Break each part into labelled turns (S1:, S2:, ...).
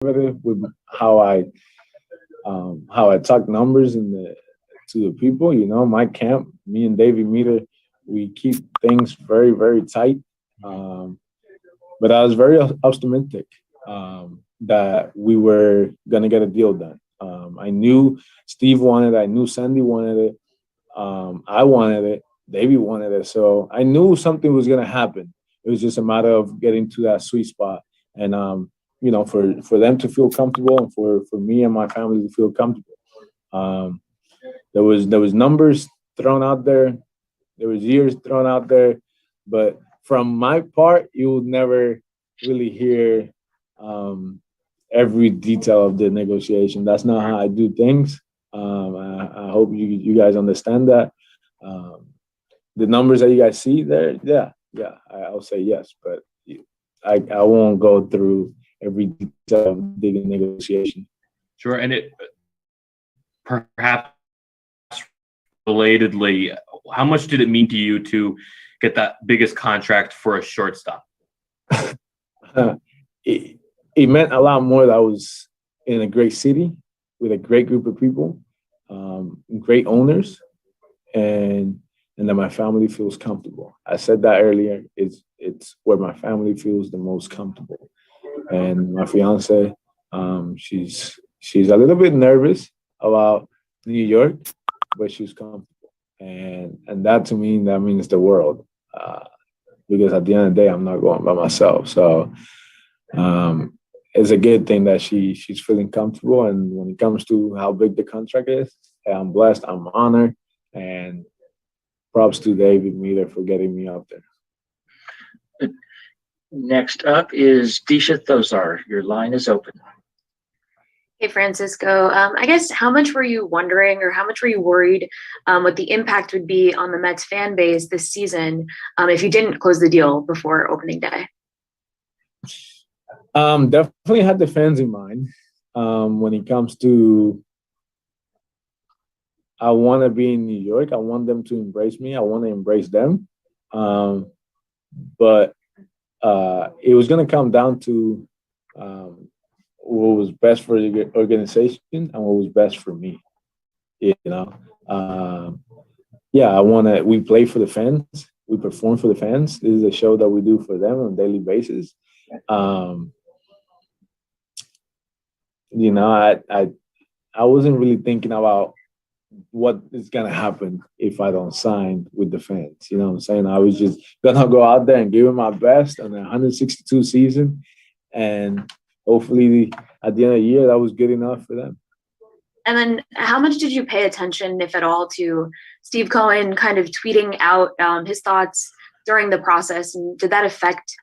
S1: with how I talk numbers to the people. My camp, me and David Meter, we keep things very very tight. Um, but I was very optimistic that we were gonna get a deal done. I knew Steve wanted it. I knew Sandy wanted it. I wanted it. Davey wanted it. So I knew something was gonna happen. It was just a matter of getting to that sweet spot, and for them to feel comfortable, and for me and my family to feel comfortable. Um, there was numbers thrown out there. There was years thrown out there, but from my part, you would never really hear um, every detail of the negotiation. That's not how I do things. I hope you guys understand that. Um, the numbers that you guys see there, yeah, yeah, I'll say yes, but I won't go through every detail of the negotiation.
S2: Sure, and it perhaps relatedly, how much did it mean to you to get that biggest contract for a shortstop?
S1: it meant a lot more that I was in a great city with a great group of people, great owners, and that my family feels comfortable. I said that earlier. It's where my family feels the most comfortable, and my fiance, she's a little bit nervous about New York, but she's comfortable, and that to me that means the world. Because at the end of the day, I'm not going by myself. So it's a good thing that she's feeling comfortable. And when it comes to how big the contract is, I'm blessed, I'm honored, and props to David Meter for getting me out there.
S3: Next up is Disha Thosar. Your line is open.
S4: Hey, Francisco. I guess how much were you wondering, or how much were you worried what the impact would be on the Mets fan base this season if you didn't close the deal before opening day?
S1: Definitely had the fans in mind. When it comes to, I want to be in New York. I want them to embrace me. I want to embrace them. But it was going to come down to what was best for the organization and what was best for me. We play for the fans. We perform for the fans. This is a show that we do for them on a daily basis. I wasn't really thinking about what is gonna happen if I don't sign with the fans. You know what I'm saying? I was just gonna go out there and give it my best on a 162 season, and hopefully at the end of the year that was good enough for them.
S4: And then how much did you pay attention, if at all, to Steve Cohen kind of tweeting out his thoughts during the process? And did that affect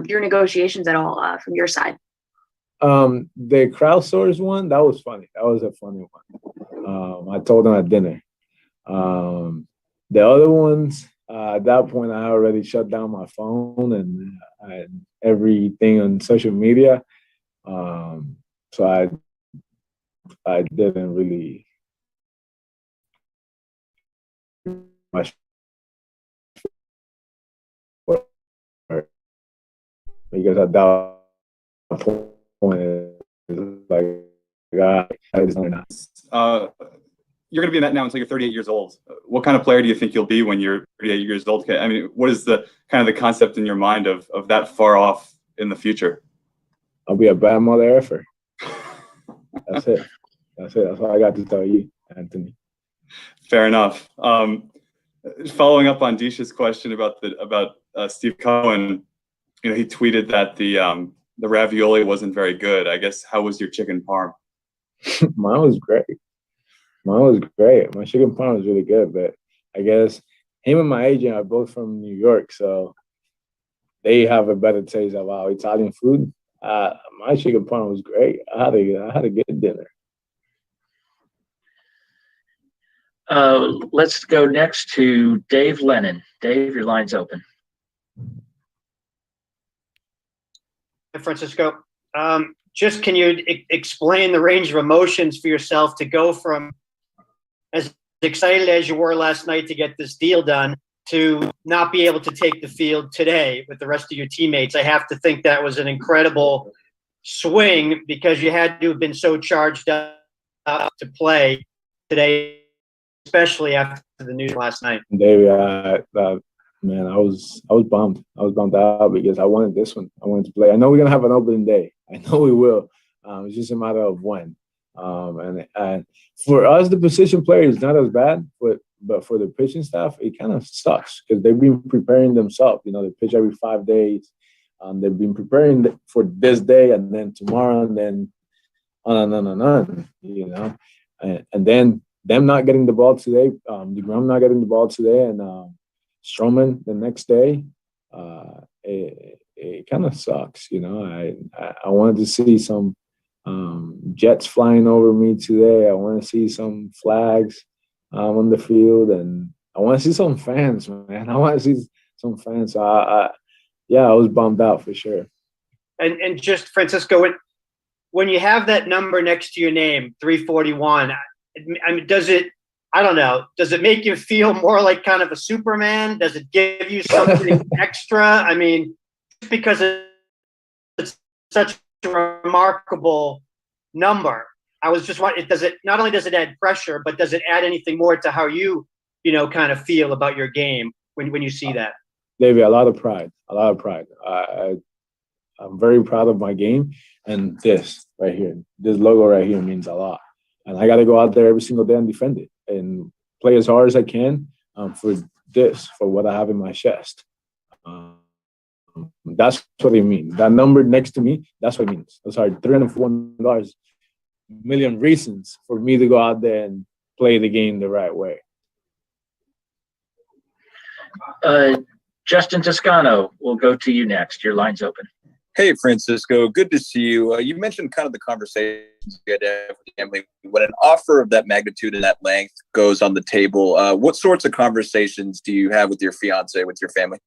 S4: your negotiations at all from your side?
S1: The crowdsource one, that was funny. That was a funny one. I told him at dinner. The other ones, at that point, I already shut down my phone and everything on social media. So I didn't really much because at that point it's like God, it's not.
S5: You're going to be a Met now until you're 38 years old. What kind of player do you think you'll be when you're 38 years old? I mean, what is the kind of the concept in your mind of that far off in the future?
S1: I'll be a bad mother effer. That's it. That's all I got to tell you, Anthony.
S5: Fair enough. Following up on Disha's question about Steve Cohen, he tweeted that the ravioli wasn't very good. I guess, how was your chicken parm?
S1: Mine was great. My chicken parm was really good, but I guess him and my agent are both from New York, so they have a better taste of our Italian food. My chicken parm was great. I had a good dinner.
S3: Let's go next to Dave Lennon. Dave, your line's open.
S6: Hi, Francisco. Just can you explain the range of emotions for yourself to go from as excited as you were last night to get this deal done to not be able to take the field today with the rest of your teammates? I have to think that was an incredible swing because you had to have been so charged up to play today, especially after the news last night?
S1: David, man, I was bummed. I was bummed out because I wanted this one. I wanted to play. I know we're gonna have an opening day. I know we will. It's just a matter of when. And for us, the position player is not as bad, but for the pitching staff, it kind of sucks because they've been preparing themselves. You know, they pitch every 5 days. They've been preparing for this day and then tomorrow and then on. You know, and then them not getting the ball today, DeGrom not getting the ball today, and Stroman the next day. It kind of sucks. You know, I wanted to see some jets flying over me today. I want to see some flags on the field, and I want to see some fans, man. I want to see some fans. So I was bummed out for sure.
S6: And just Francisco, when you have that number next to your name, 341, I mean, does it make you feel more like kind of a Superman? Does it give you something extra? I mean, just because it's such a remarkable number, I was just wondering, not only does it add pressure, but does it add anything more to how you kind of feel about your game when you see that?
S1: Davey, a lot of pride. I'm very proud of my game, and this right here, this logo right here means a lot. And I got to go out there every single day and defend it and play as hard as I can for what I have in my chest. That's what it means. That number next to me, that's what it means. I'm sorry, $341 million reasons for me to go out there and play the game the right way.
S3: Justin Toscano, we'll go to you next. Your line's open.
S7: Hey, Francisco. Good to see you. You mentioned kind of the conversations you had to have with the family. When an offer of that magnitude and that length goes on the table, what sorts of conversations do you have with your fiance, with your family?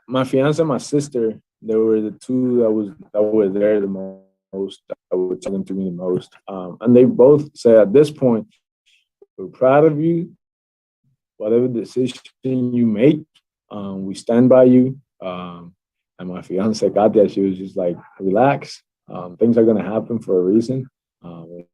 S1: My fiance and my sister, they were the two that were there the most, that were talking to me the most. And they both said, at this point, we're proud of you. Whatever decision you make, we stand by you. And my fiance, Katia, she was just like, relax. Things are going to happen for a reason.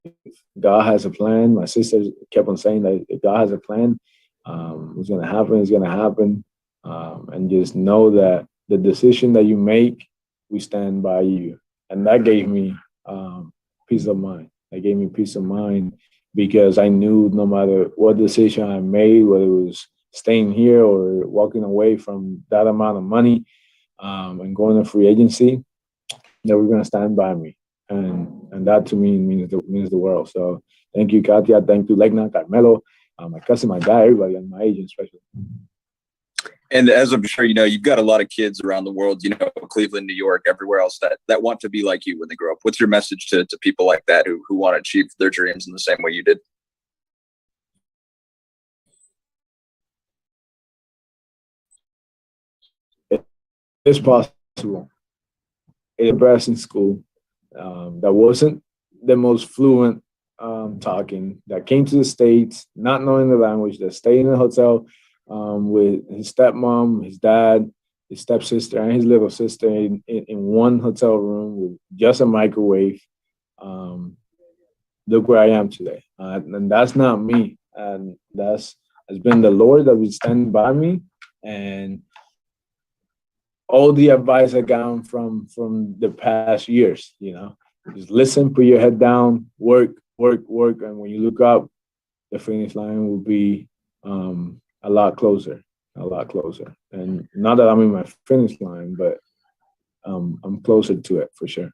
S1: If God has a plan. My sister kept on saying that if God has a plan, it's going to happen, it's going to happen. And just know that the decision that you make, we stand by you. And that gave me peace of mind. That gave me peace of mind because I knew no matter what decision I made, whether it was staying here or walking away from that amount of money, and going to free agency, that we're going to stand by me. And that to me means the world. So thank you, Katia. Thank you, Legna, Carmelo, my cousin, my dad, everybody, and my agent especially.
S7: And as I'm sure you know, you've got a lot of kids around the world, Cleveland, New York, everywhere else that want to be like you when they grow up. What's your message to people like that who want to achieve their dreams in the same way you did?
S1: It's possible. A best in school that wasn't the most fluent talking, that came to the States, not knowing the language, that stayed in a hotel with his stepmom, his dad, his stepsister, and his little sister in one hotel room with just a microwave. Look where I am today. And that's not me. And it's been the Lord that was standing by me. And all the advice I got from the past years, just listen, put your head down, work. And when you look up, the finish line will be a lot closer. And not that I'm in my finish line, but I'm closer to it for sure.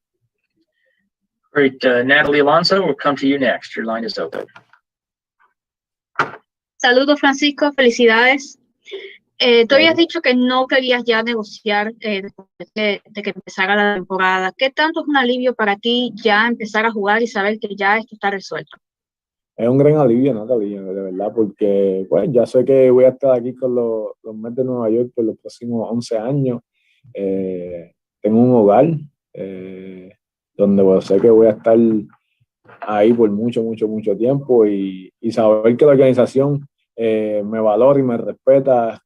S3: Great. Natalie Alonso, we'll come to you next. Your line is open.
S8: Saludos, Francisco. Felicidades. Tú habías dicho que no querías ya negociar después de que empezara la temporada. ¿Qué tanto es un alivio para ti ya empezar a jugar y saber que ya esto está resuelto?
S1: Es un gran alivio, Natalia, de verdad, porque pues, ya sé que voy a estar aquí con los Mets de Nueva York por los próximos 11 años. Tengo un hogar donde sé que voy a estar ahí por mucho tiempo y saber que la organización me valora y me respeta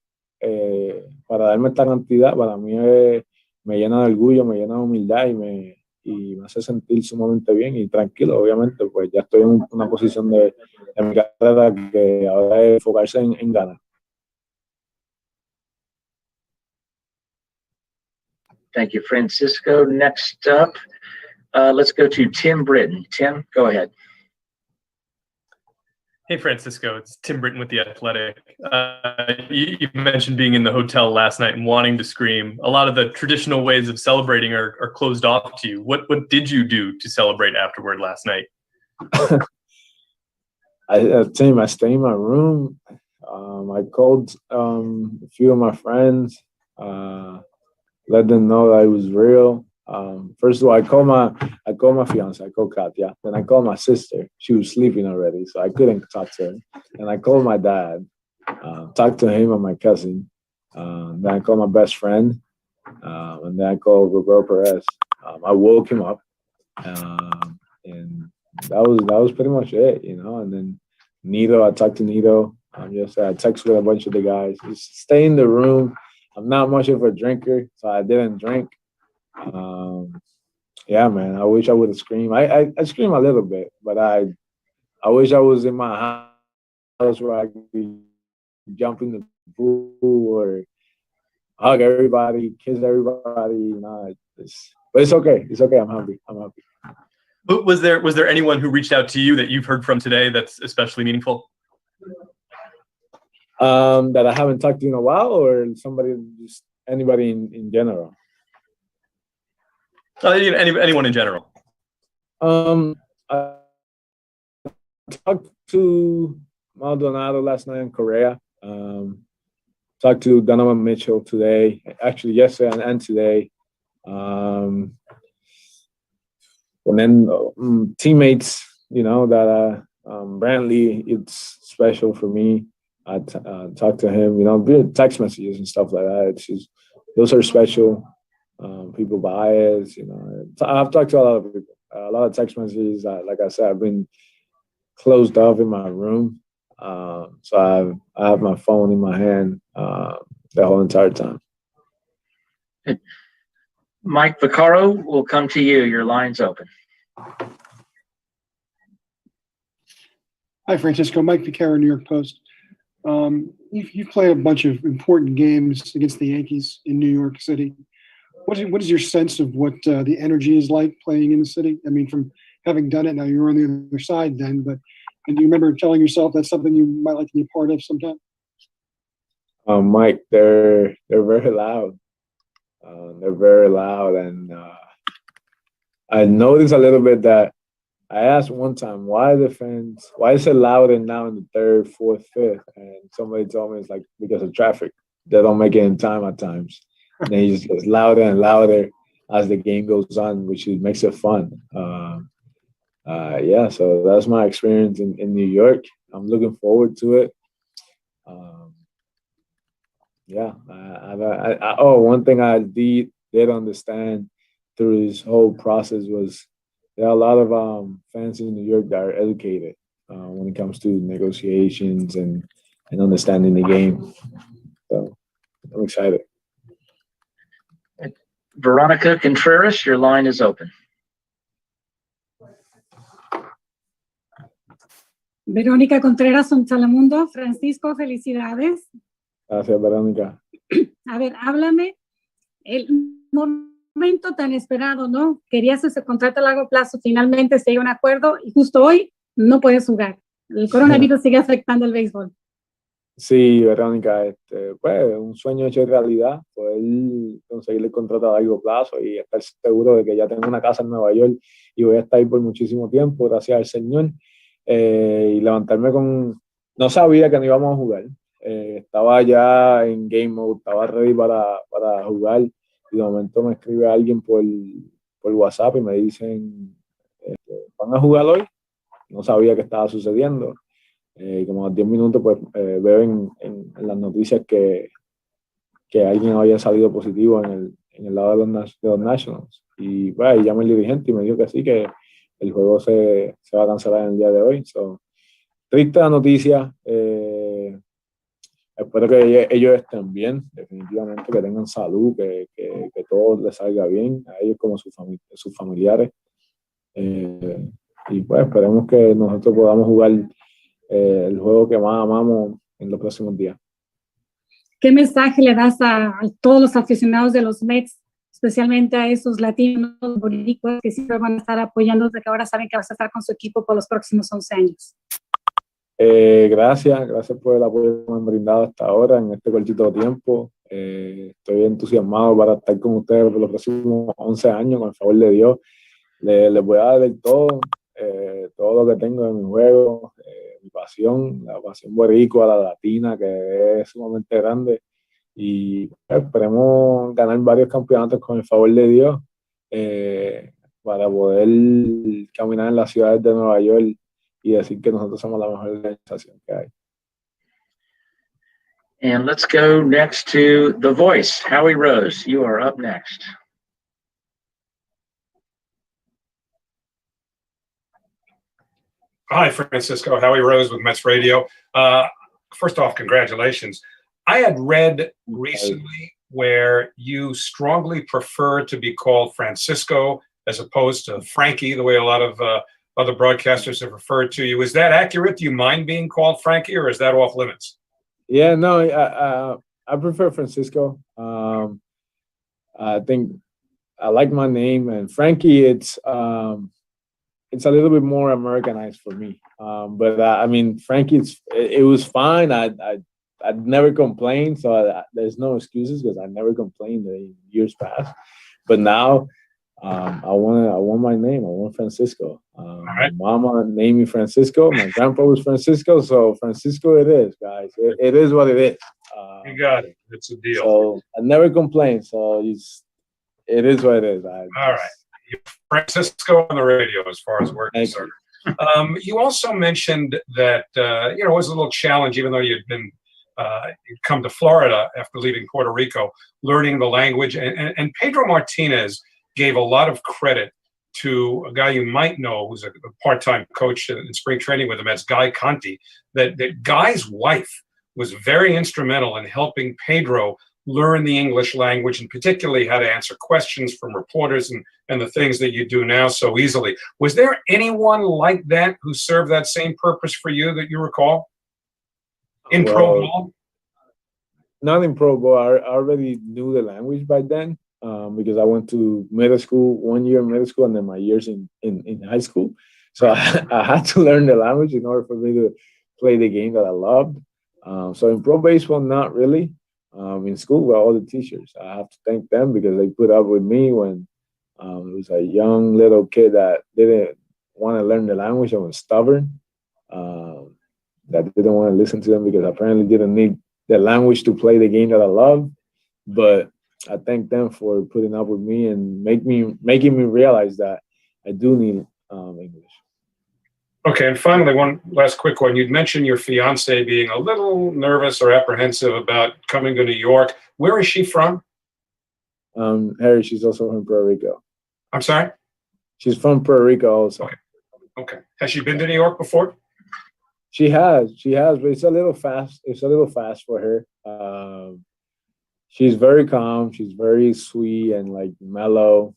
S1: para darme esta cantidad, para mí es me llena de orgullo, me llena de humildad y me hace sentir sumamente bien y tranquilo, obviamente, pues ya estoy en una posición de mi carrera que ahora es enfocarse en ganar.
S3: Thank you, Francisco. Next up, let's go to Tim Britton. Tim, go ahead.
S9: Hey, Francisco, it's Tim Britton with The Athletic. You mentioned being in the hotel last night and wanting to scream. A lot of the traditional ways of celebrating are closed off to you. What did you do to celebrate afterward last night?
S1: I stayed in my room. I called a few of my friends, let them know that it was real. First of all, I called my fiance, I called Katya. Then I called my sister. She was sleeping already, so I couldn't talk to her. And I called my dad, talked to him and my cousin. Then I called my best friend, and then I called Roberto Perez. I woke him up, and that was pretty much it, you know. And then Nito, I talked to Nito. I texted with a bunch of the guys. Just stay in the room. I'm not much of a drinker, so I didn't drink. Yeah, man, I wish I would have screamed. I screamed a little bit, but I wish I was in my house where I could jump in the pool or hug everybody, kiss everybody. You know, but it's okay. It's okay. I'm happy.
S9: But was there anyone who reached out to you that you've heard from today that's especially meaningful?
S1: That I haven't talked to in a while, or just anybody in general?
S9: Anyone in general.
S1: I talked to Maldonado last night in Korea. Talked to Donovan Mitchell today, actually yesterday and today. And then teammates, you know, that Brantley, it's special for me. I talked to him, you know, text messages and stuff like that. Those are special. People bias, you know. I've talked to a lot of people, a lot of text messages. Like I said, I've been closed off in my room, so I have my phone in my hand the whole entire time.
S3: Mike Vaccaro, we'll come to you. Your line's open.
S10: Hi, Francisco. Mike Vaccaro, New York Post. You've played a bunch of important games against the Yankees in New York City. What is your sense of what the energy is like playing in the city? I mean, from having done it, now you're on the other side then, but do you remember telling yourself that's something you might like to be a part of sometime?
S1: Mike, they're very loud. They're very loud, and I noticed a little bit that I asked one time, why is it louder now in the third, fourth, fifth? And somebody told me it's like because of traffic. They don't make it in time at times. And then it just gets louder and louder as the game goes on, which makes it fun. Yeah, so that's my experience in New York. I'm looking forward to it. Yeah. One thing I did understand through this whole process was there are a lot of fans in New York that are educated when it comes to negotiations and understanding the game. So I'm excited.
S3: Veronica Contreras, your line is open.
S11: Verónica Contreras from Telemundo. Francisco, felicidades.
S1: Gracias, Verónica.
S11: A ver, háblame. El momento tan esperado, ¿no? Querías ese contrato a largo plazo, finalmente se llegó a un acuerdo y justo hoy no puedes jugar. El coronavirus sigue afectando el béisbol.
S1: Sí, Verónica, pues un sueño hecho realidad, poder conseguir el contrato a largo plazo y estar seguro de que ya tengo una casa en Nueva York y voy a estar ahí por muchísimo tiempo, gracias al Señor. Y levantarme no sabía que no íbamos a jugar. Estaba ya en game mode, estaba ready para jugar y de momento me escribe alguien por WhatsApp y me dicen, ¿van a jugar hoy? No sabía qué estaba sucediendo. Como a 10 minutos pues veo en las noticias que alguien había salido positivo en el lado de los Nationals. Y pues ahí llamé al dirigente y me dijo que sí, que el juego se va a cancelar en el día de hoy. So, triste la noticia. espero que ellos estén bien, definitivamente, que tengan salud, que todo les salga bien, a ellos como sus familiares. Y pues esperemos que nosotros podamos jugar el juego que más amamos en los próximos días.
S11: ¿Qué mensaje le das a todos los aficionados de los Mets, especialmente a esos latinos boricuas que siempre van a estar apoyándote, que ahora saben que vas a estar con su equipo por los próximos 11 años?
S1: Gracias por el apoyo que me han brindado hasta ahora en este cortito tiempo. Estoy entusiasmado para estar con ustedes por los próximos 11 años, con el favor de Dios. Les voy a dar todo lo que tengo en mi juego, mi pasión, la pasión boricua, la latina, que es sumamente grande. Y esperemos ganar varios campeonatos con el favor de Dios, para poder caminar en las ciudades de Nueva York y decir que nosotros somos la mejor organización que hay.
S3: And let's go next to The Voice. Howie Rose, you are up next.
S12: Hi, Francisco. Howie Rose with Mets Radio. First off, congratulations. I had read recently where you strongly prefer to be called Francisco as opposed to Frankie, the way a lot of other broadcasters have referred to you. Is that accurate? Do you mind being called Frankie, or is that off limits?
S1: Yeah, no, I prefer Francisco. I think I like my name, and Frankie, it's a little bit more Americanized for me. But I mean, Frankie, it was fine. I'd never complained, so there's no excuses because I never complained in years past. But now, I want my name. I want Francisco. My mama named me Francisco. My grandpa was Francisco, so Francisco it is, guys. It is what it is.
S12: You got it. It's a deal.
S1: So I never complain. So it is what it is.
S12: All right. Francisco on the radio, as far as we're concerned. You also mentioned that it was a little challenge, even though you'd come to Florida after leaving Puerto Rico, learning the language. And Pedro Martinez gave a lot of credit to a guy you might know who's a part-time coach in spring training with him. That's Guy Conti. That Guy's wife was very instrumental in helping Pedro learn the English language, and particularly how to answer questions from reporters and the things that you do now so easily. Was there anyone like that who served that same purpose for you that you recall in pro ball?
S1: Not in pro ball. I already knew the language by then, because I went to middle school, 1 year in middle school, and then my years in high school. So I had to learn the language in order for me to play the game that I loved. So in pro baseball, not really. In school, with all the teachers, I have to thank them because they put up with me when I was a young little kid that didn't want to learn the language and was stubborn. That didn't want to listen to them because apparently didn't need the language to play the game that I love. But I thank them for putting up with me and making me realize that I do need English.
S12: Okay, and finally, one last quick one. You'd mentioned your fiance being a little nervous or apprehensive about coming to New York. Where is she from?
S1: Harry, she's also from Puerto Rico.
S12: I'm sorry?
S1: She's from Puerto Rico also.
S12: Okay. Has she been to New York before?
S1: She has, but it's a little fast. It's a little fast for her. She's very calm. She's very sweet and like mellow.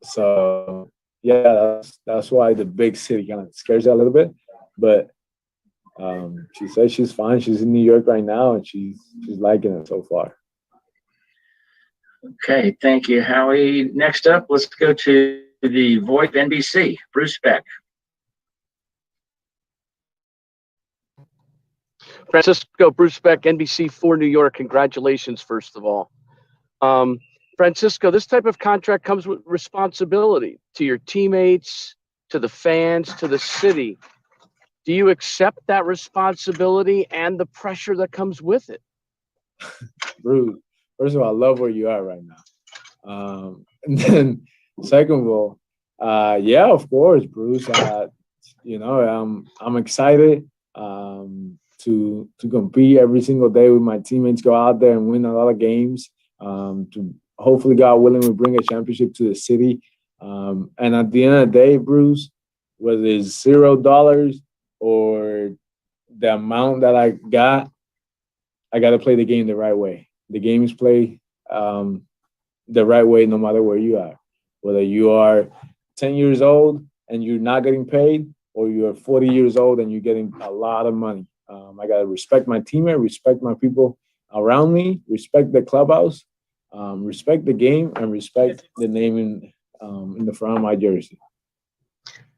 S1: So yeah, that's why the big city kind of scares her a little bit. But she says she's fine. She's in New York right now, and she's liking it so far.
S3: Okay, thank you, Howie. Next up, let's go to the Voice NBC, Bruce Beck.
S13: Francisco, Bruce Beck, NBC4 New York. Congratulations, first of all. Francisco, this type of contract comes with responsibility to your teammates, to the fans, to the city. Do you accept that responsibility and the pressure that comes with it?
S1: Bruce, first of all, I love where you are right now. And then second of all, yeah, of course, Bruce. I'm excited to compete every single day with my teammates, go out there and win a lot of games. To hopefully, God willing, we bring a championship to the city. And at the end of the day, Bruce, whether it's $0 or the amount that I got, I got to play the game the right way. The game is played the right way no matter where you are. Whether you are 10 years old and you're not getting paid, or you're 40 years old and you're getting a lot of money. I got to respect my teammate, respect my people around me, respect the clubhouse, respect the game, and respect the name in the front of my jersey.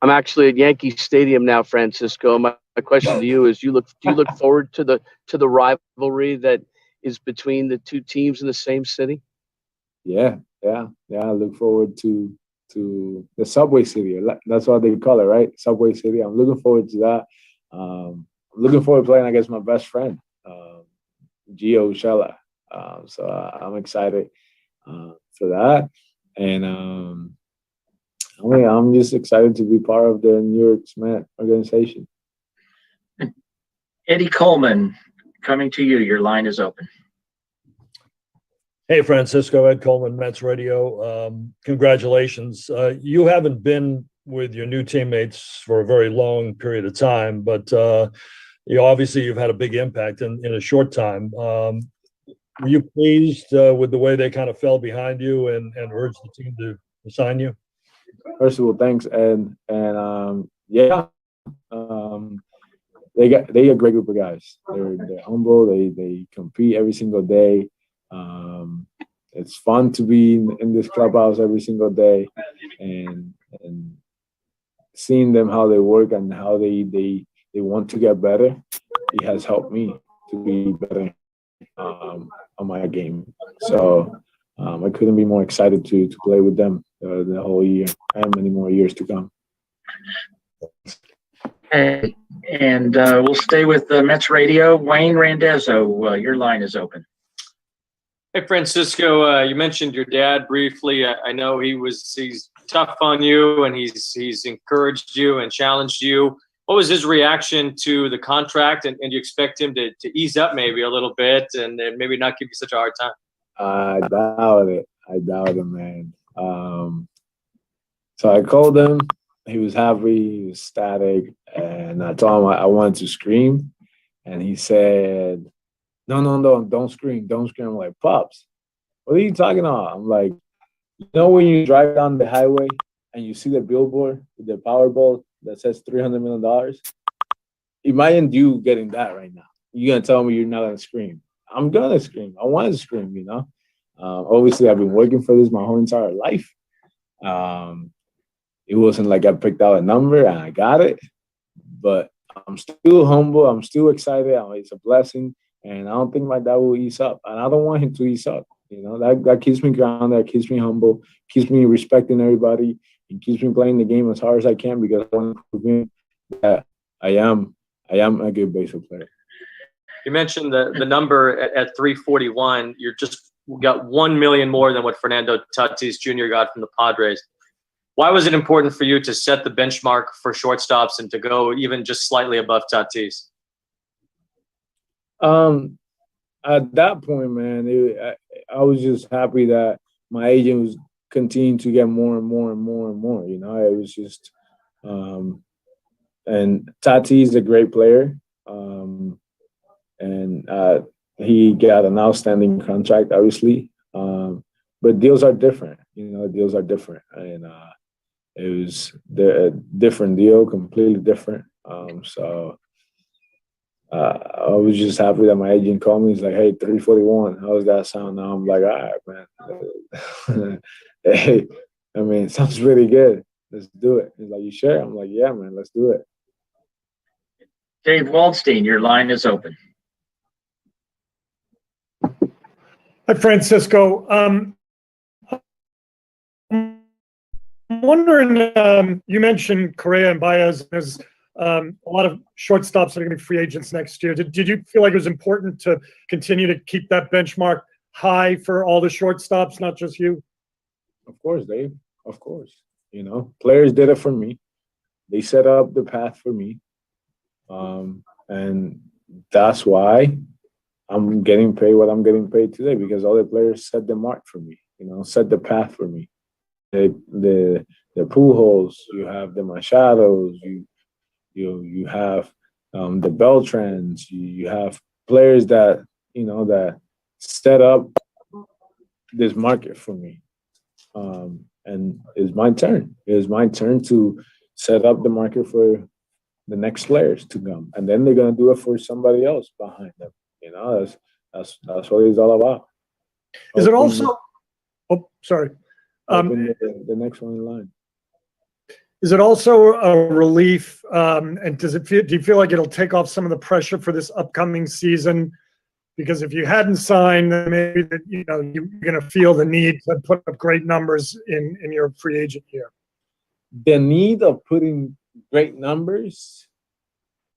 S13: I'm actually at Yankee Stadium now, Francisco. My question to you is: do you look forward to the rivalry that is between the two teams in the same city?
S1: Yeah. I look forward to the Subway City. That's what they call it, right? Subway City. I'm looking forward to that. I'm looking forward to playing against my best friend, Gio Urshela. So I'm excited for that, and I'm just excited to be part of the New York Met organization.
S3: Eddie Coleman, coming to you. Your line is open.
S14: Hey, Francisco, Ed Coleman, Mets Radio. Congratulations. You haven't been with your new teammates for a very long period of time, but obviously you've had a big impact in a short time. Were you pleased with the way they kind of fell behind you and urged the team to sign you?
S1: First of all, thanks, Ed. And yeah, they a great group of guys. They're humble. They compete every single day. It's fun to be in this clubhouse every single day, and seeing them how they work and how they want to get better. It has helped me to be better on my game. So I couldn't be more excited to play with them the whole year and many more years to come.
S3: Hey, and we'll stay with Mets Radio. Wayne Randazzo, your line is open.
S15: Hey, Francisco, you mentioned your dad briefly. I know he's tough on you, and he's encouraged you and challenged you. What was his reaction to the contract, and you expect him to ease up maybe a little bit and maybe not give you such a hard time?
S1: I doubt it. I doubt it, man. So I called him. He was happy. He was ecstatic. And I told him I wanted to scream. And he said, no, don't scream. Don't scream. I'm like, Pops, what are you talking about? I'm like, when you drive down the highway and you see the billboard with the Powerball that says $300 million? Imagine you getting that right now. You're going to tell me you're not going to scream. I'm going to scream. I want to scream, Obviously, I've been working for this my whole entire life. It wasn't like I picked out a number and I got it. But I'm still humble. I'm still excited. It's a blessing. And I don't think my dad will ease up. And I don't want him to ease up. That keeps me grounded. That keeps me humble. Keeps me respecting everybody. And keeps me playing the game as hard as I can because I want to prove him that I am a good baseball player.
S15: You mentioned the number at 341. You're just got 1 million more than what Fernando Tatis Jr. got from the Padres. Why was it important for you to set the benchmark for shortstops and to go even just slightly above Tatis?
S1: At that point, man, I was just happy that my agent was continuing to get more and more and more and more. It was just, and Tatis is a great player, and he got an outstanding contract, obviously. But deals are different. Deals are different, and it was a different deal, completely different. So. I was just happy that my agent called me. He's like, "Hey, 341. How does that sound?" Now I'm like, "All right, man. Hey, it sounds pretty good. Let's do it." He's like, "You sure?" I'm like, "Yeah, man. Let's do it."
S3: Dave Waldstein, your line is open.
S16: Hi, Francisco. I'm wondering, you mentioned Correa and Baez as a lot of shortstops that are going to be free agents next year. Did you feel like it was important to continue to keep that benchmark high for all the shortstops, not just you?
S1: Of course, Dave. Of course. Players did it for me. They set up the path for me. And that's why I'm getting paid what I'm getting paid today, because all the players set the mark for me, set the path for me. The Pujols, you have the Machados, you have the Beltrans, you have players that, that set up this market for me. And it's my turn. It's my turn to set up the market for the next players to come, and then they're gonna do it for somebody else behind them. That's what it's all about.
S16: Is it also? Oh, sorry.
S1: The next one in line.
S16: Is it also a relief? And do you feel like it'll take off some of the pressure for this upcoming season? Because if you hadn't signed, then maybe that you're going to feel the need to put up great numbers in your free agent year.
S1: The need of putting great numbers,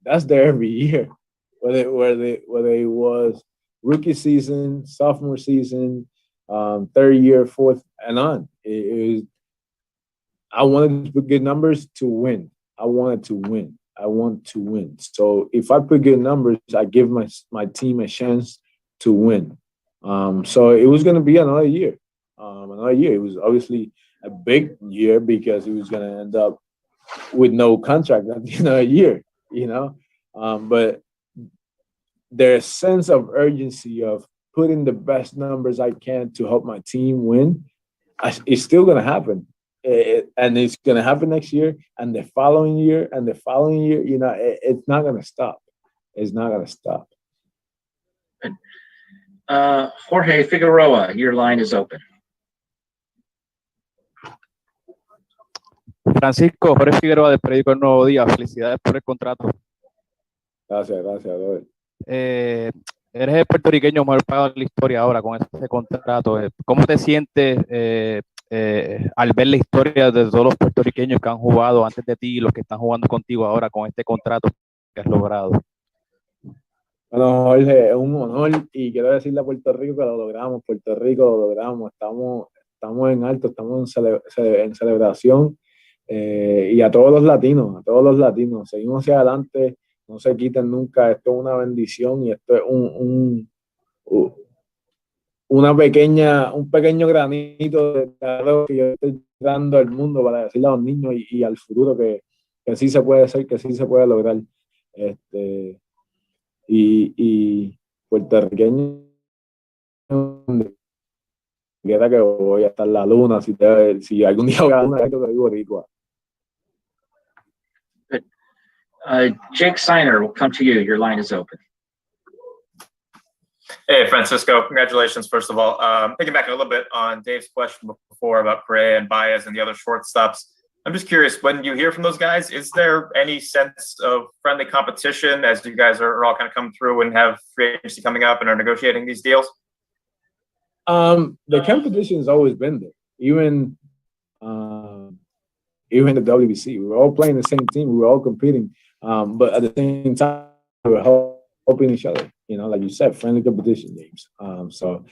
S1: that's there every year. Whether it was rookie season, sophomore season, third year, fourth, and on. I wanted to put good numbers to win. I want to win. So if I put good numbers, I give my team a chance to win. So it was going to be another year. It was obviously a big year because it was going to end up with no contract at the end of the year, But their sense of urgency of putting the best numbers I can to help my team win, it's still going to happen. And it's going to happen next year and the following year and the following year. It's not going to stop. It's not going to stop.
S3: Jorge Figueroa, your line is open.
S17: Francisco, Jorge Figueroa del periódico El Nuevo Día. Felicidades por el contrato.
S1: Gracias, brother.
S17: Eres el puertorriqueño mejor pagado en la historia ahora con este contrato. ¿Cómo te sientes al ver la historia de todos los puertorriqueños que han jugado antes de ti y los que están jugando contigo ahora con este contrato que has logrado?
S1: Bueno, Jorge, es un honor y quiero decirle a Puerto Rico que lo logramos. Puerto Rico lo logramos. Estamos en alto, estamos en celebración. Y a todos los latinos, seguimos hacia adelante, no se quiten nunca. Esto es una bendición y esto es un pequeño granito de arroz que yo estoy dando al mundo para decirle a los niños y al futuro que sí se puede hacer, que sí se puede lograr. Y puertorriqueño, quiera que voy a estar en la luna, si algún día voy a la luna, te digo boricua.
S3: Jake Seiner will come to you. Your line is open.
S18: Hey, Francisco. Congratulations, first of all. Piggybacking a little bit on Dave's question before about Correa and Baez and the other shortstops, I'm just curious, when you hear from those guys, is there any sense of friendly competition as you guys are all kind of coming through and have free agency coming up and are negotiating these deals?
S1: The competition has always been there. Even the WBC, we were all playing the same team. We were all competing. But at the same time, we were helping each other, like you said, friendly competition games. So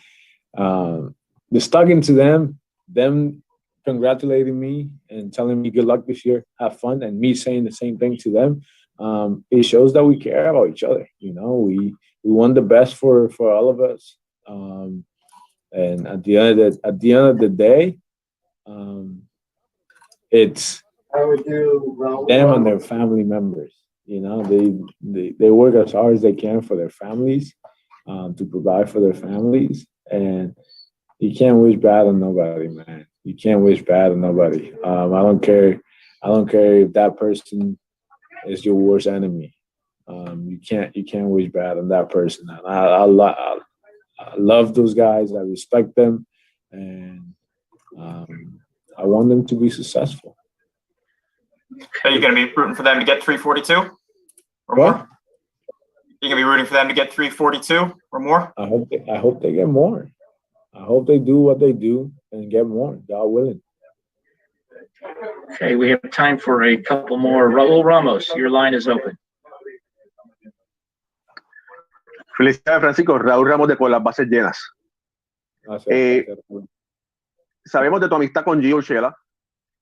S1: just talking to them congratulating me and telling me good luck this year, have fun, and me saying the same thing to them, it shows that we care about each other. We want the best for all of us. And at the end of the day, it's them and their family members. They work as hard as they can for their families, to provide for their families, and you can't wish bad on nobody, man. You can't wish bad on nobody. I don't care if that person is your worst enemy. You can't wish bad on that person. And I love those guys. I respect them, and I want them to be successful.
S18: Are you going to be rooting for them to get 342 or more? Are you going to be rooting for them to get 342 or more?
S1: I hope they get more. I hope they do what they do and get more, God willing.
S3: Okay, we have time for a couple more. Raul Ramos, your line is open.
S19: Felicidades, Francisco. Raúl Ramos de Por las Bases Llenas. Sabemos de tu amistad con Gio Urshela,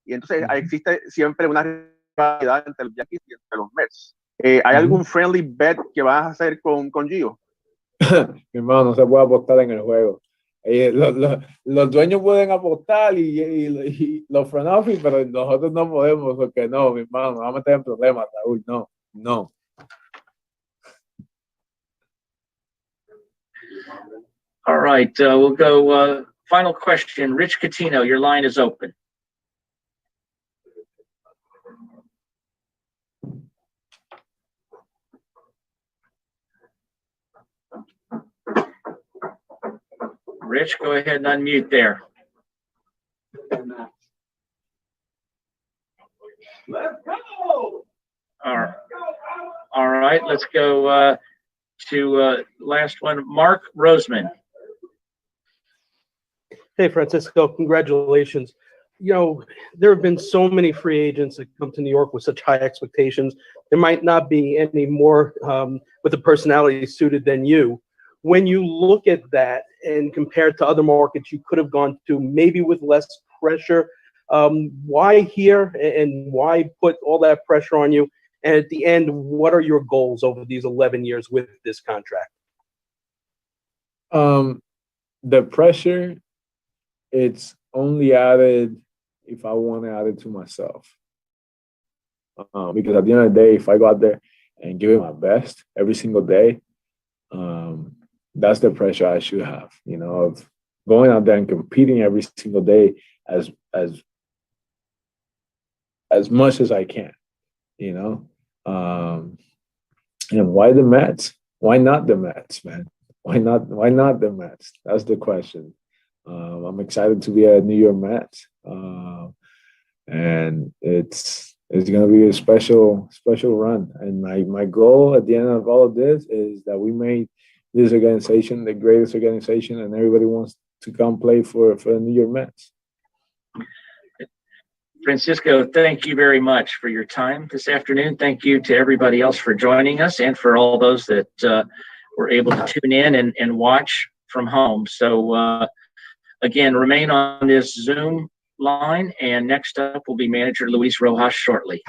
S19: y entonces existe siempre una rivalidad entre los Yankees y entre los Mets. ¿Hay algún friendly bet que vas a hacer con Gio?
S1: Mi hermano, no se puede apostar en el juego. Los dueños pueden apostar y los front office, pero nosotros no podemos, porque no, mi hermano, nos vamos a meter en problemas, Raúl. No.
S3: All right, we'll go final question. Rich Catino, your line is open. Rich, go ahead and unmute there.
S20: Let's go.
S3: All right, let's go to last one, Mark Roseman.
S21: Hey, Francisco, congratulations. You know, there have been so many free agents that come to New York with such high expectations. There might not be any more with a personality suited than you. When you look at that and compare it to other markets you could have gone to, maybe with less pressure, why here and why put all that pressure on you? And at the end, what are your goals over these 11 years with this contract?
S1: The pressure, it's only added if I want to add it to myself. Because at the end of the day, if I go out there and give it my best every single day, that's the pressure I should have, you know, of going out there and competing every single day as much as I can, you know. And why the Mets? Why not the Mets, man? Why not the Mets? That's the question. I'm excited to be a New York Mets, and it's gonna be a special run. And my goal at the end of all of this is that we made this organization the greatest organization, and everybody wants to come play for the New York Mets.
S3: Francisco, thank you very much for your time this afternoon. Thank you to everybody else for joining us and for all those that were able to tune in and watch from home. So again, remain on this Zoom line, and next up will be manager Luis Rojas shortly.